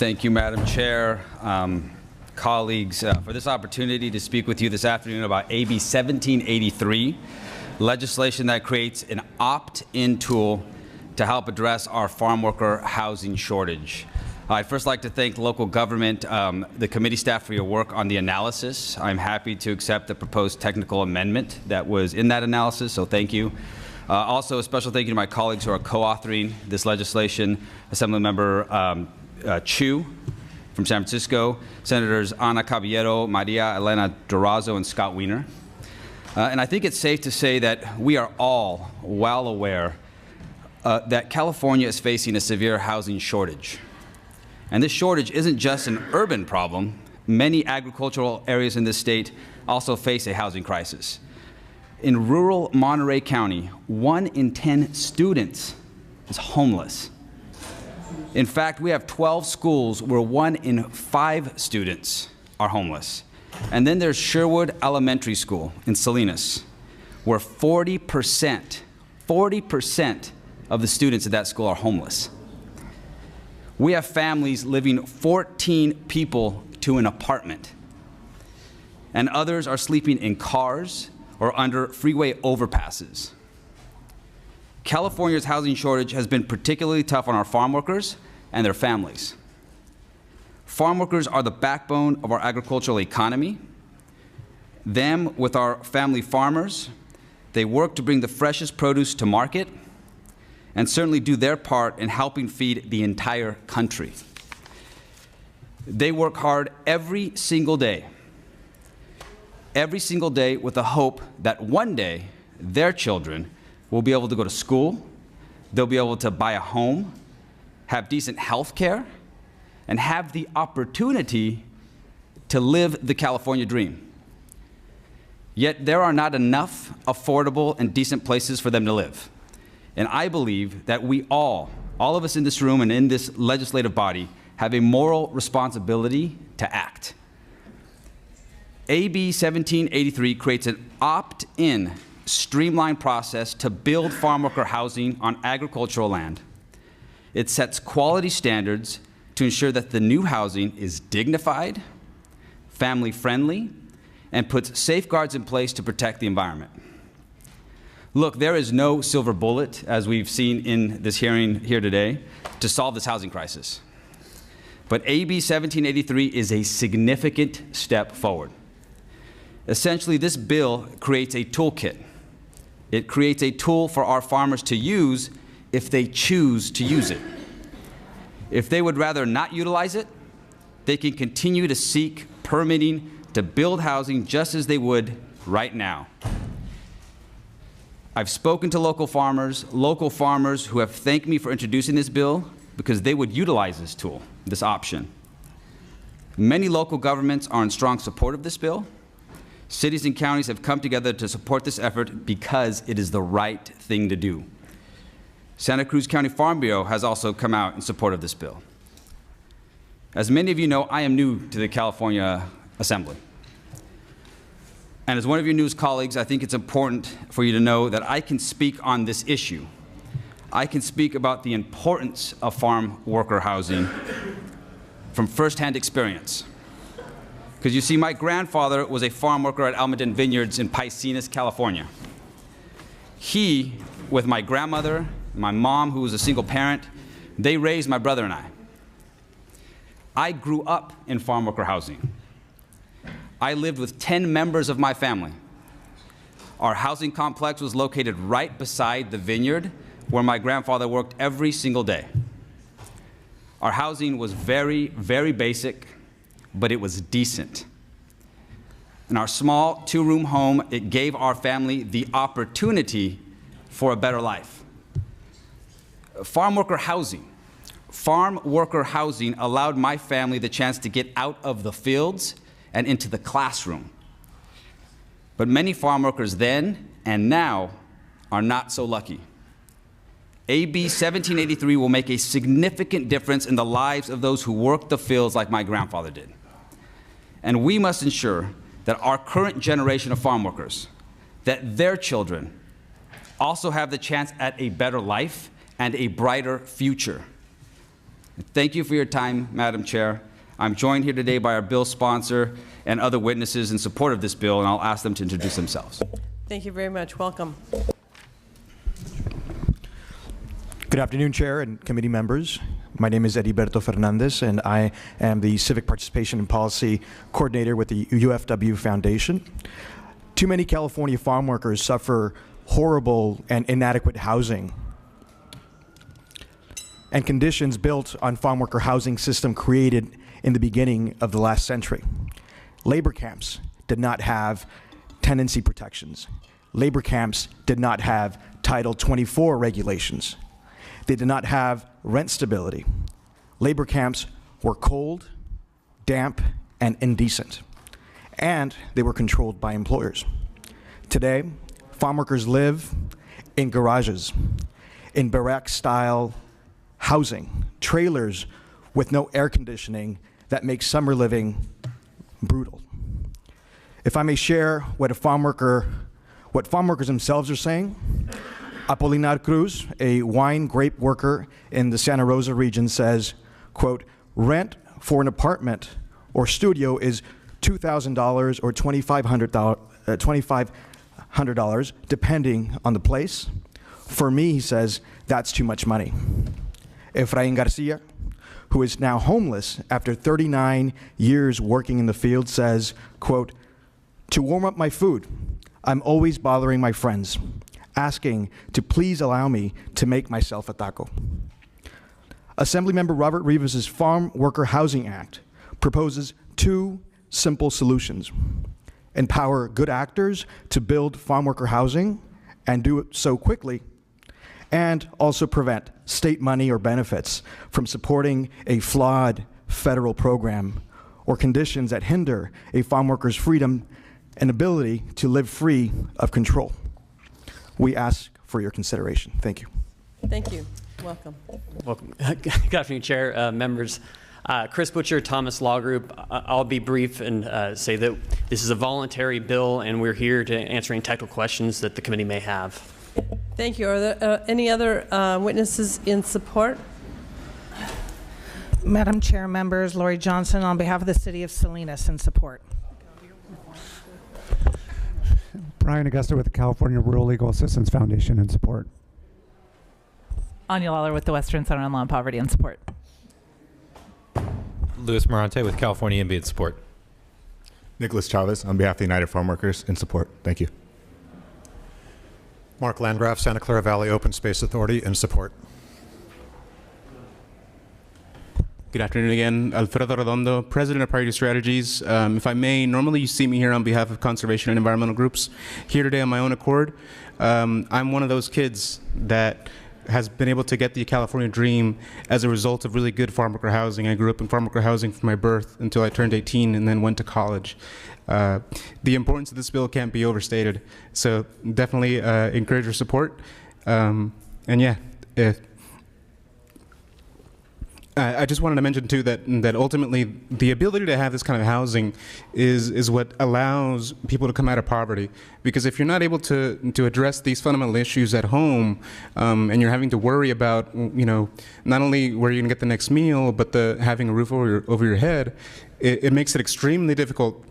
Thank you, Madam Chair, colleagues, for this opportunity to speak with you this afternoon about AB 1783, legislation that creates an opt-in tool to help address our farm worker housing shortage. I'd first like to thank local government, the committee staff for your work on the analysis. I'm happy to accept the proposed technical amendment that was in that analysis, so thank you. Also, a special thank you to my colleagues who are co-authoring this legislation, Assemblymember Chu from San Francisco, Senators Ana Caballero, Maria Elena Durazo, and Scott Wiener. And I think it's safe to say that we are all well aware that California is facing a severe housing shortage. And this shortage isn't just an urban problem. Many agricultural areas in this state also face a housing crisis. In rural Monterey County, 1 in 10 students is homeless. In fact, we have 12 schools where 1 in 5 students are homeless. And then there's Sherwood Elementary School in Salinas, where 40% of the students at that school are homeless. We have families living 14 people to an apartment, and others are sleeping in cars or under freeway overpasses. California's housing shortage has been particularly tough on our farm workers and their families. Farm workers are the backbone of our agricultural economy. Them, with our family farmers, they work to bring the freshest produce to market and certainly do their part in helping feed the entire country. They work hard every single day with the hope that one day their children will be able to go to school, they'll be able to buy a home, have decent health care, and have the opportunity to live the California dream. Yet there are not enough affordable and decent places for them to live. And I believe that we all of us in this room and in this legislative body, have a moral responsibility to act. AB 1783 creates an opt-in, streamlined process to build farm worker housing on agricultural land. It sets quality standards to ensure that the new housing is dignified, family-friendly, and puts safeguards in place to protect the environment. Look, there is no silver bullet, as we've seen in this hearing here today, to solve this housing crisis. But AB 1783 is a significant step forward. Essentially, this bill creates a toolkit. It creates a tool for our farmers to use if they choose to use it. If they would rather not utilize it, they can continue to seek permitting to build housing just as they would right now. I've spoken to local farmers who have thanked me for introducing this bill because they would utilize this tool, this option. Many local governments are in strong support of this bill. Cities and counties have come together to support this effort because it is the right thing to do. Santa Cruz County Farm Bureau has also come out in support of this bill. As many of you know, I am new to the California Assembly. And as one of your news colleagues, I think it's important for you to know that I can speak on this issue. I can speak about the importance of farm worker housing from firsthand experience. Because you see, my grandfather was a farm worker at Almaden Vineyards in Piscinas, California. He, with my grandmother, my mom, who was a single parent, they raised my brother and I. I grew up in farm worker housing. I lived with 10 members of my family. Our housing complex was located right beside the vineyard where my grandfather worked every single day. Our housing was very, very basic, but it was decent. In our small 2-room home, it gave our family the opportunity for a better life. Farm worker housing allowed my family the chance to get out of the fields and into the classroom. But many farm workers then and now are not so lucky. AB 1783 will make a significant difference in the lives of those who work the fields like my grandfather did. And we must ensure that our current generation of farm workers, that their children also have the chance at a better life and a brighter future. Thank you for your time, Madam Chair. I'm joined here today by our bill sponsor and other witnesses in support of this bill, and I'll ask them to introduce themselves. Thank you very much. Welcome. Good afternoon, Chair and committee members. My name is Heriberto Fernandez, and I am the Civic Participation and Policy Coordinator with the UFW Foundation. Too many California farm workers suffer horrible and inadequate housing and conditions built on farm worker housing system created in the beginning of the last century. Labor camps did not have tenancy protections. Labor camps did not have Title 24 regulations. They did not have rent stability. Labor camps were cold, damp, and indecent. And they were controlled by employers. Today, farm workers live in garages, in barrack-style housing, trailers with no air conditioning that makes summer living brutal. If I may share what farm workers themselves are saying, Apolinar Cruz, a wine grape worker in the Santa Rosa region, says, quote, rent for an apartment or studio is $2,000 or $2,500, depending on the place. For me, he says, that's too much money. Efrain Garcia, who is now homeless after 39 years working in the field, says, quote, to warm up my food, I'm always bothering my friends, asking to please allow me to make myself a taco. Assemblymember Robert Rivas' Farm Worker Housing Act proposes two simple solutions: empower good actors to build farm worker housing and do it so quickly, and also prevent state money or benefits from supporting a flawed federal program or conditions that hinder a farm worker's freedom and ability to live free of control. We ask for your consideration. Thank you. Thank you. Welcome. Welcome. Good afternoon, Chair, members. Chris Butcher, Thomas Law Group. I'll be brief and say that this is a voluntary bill, and we're here to answer any technical questions that the committee may have. Thank you. Are there any other witnesses in support? Madam Chair, members, Lori Johnson on behalf of the City of Salinas in support. Brian Augusta with the California Rural Legal Assistance Foundation in support. Anya Lawler with the Western Center on Law and Poverty in support. Luis Morante with California INVI in support. Nicholas Chavez on behalf of the United Farm Workers in support. Thank you. Mark Landgraf, Santa Clara Valley Open Space Authority in support. Good afternoon again. Alfredo Redondo, President of Priority Strategies. If I may, normally you see me here on behalf of conservation and environmental groups. Here today on my own accord. I'm one of those kids that has been able to get the California dream as a result of really good farm worker housing. I grew up in farm worker housing from my birth until I turned 18 and then went to college. The importance of this bill can't be overstated. So definitely encourage your support. And yeah, I just wanted to mention too that ultimately the ability to have this kind of housing is what allows people to come out of poverty. Because if you're not able to address these fundamental issues at home, and you're having to worry about, you know, not only where you're gonna get the next meal, but having a roof over your head, it makes it extremely difficult.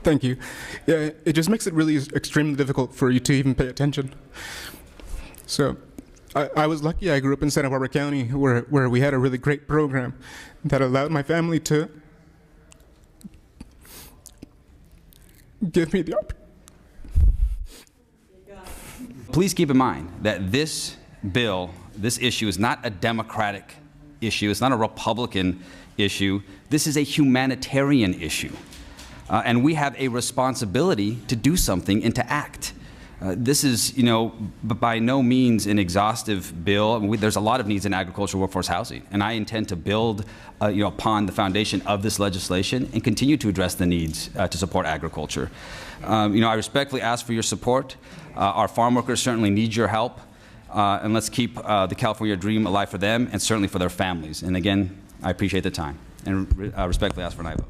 Thank you. Yeah, it just makes it really extremely difficult for you to even pay attention. So I was lucky. I grew up in Santa Barbara County where we had a really great program that allowed my family to give me the opportunity. Please keep in mind that this bill, this issue is not a Democratic issue. It's not a Republican issue. This is a humanitarian issue. And we have a responsibility to do something and to act. This is, you know, by no means an exhaustive bill. I mean, there's a lot of needs in agricultural workforce housing, and I intend to build, you know, upon the foundation of this legislation and continue to address the needs to support agriculture. You know, I respectfully ask for your support. Our farm workers certainly need your help, and let's keep the California dream alive for them and certainly for their families. And again, I appreciate the time and respectfully ask for an aye vote.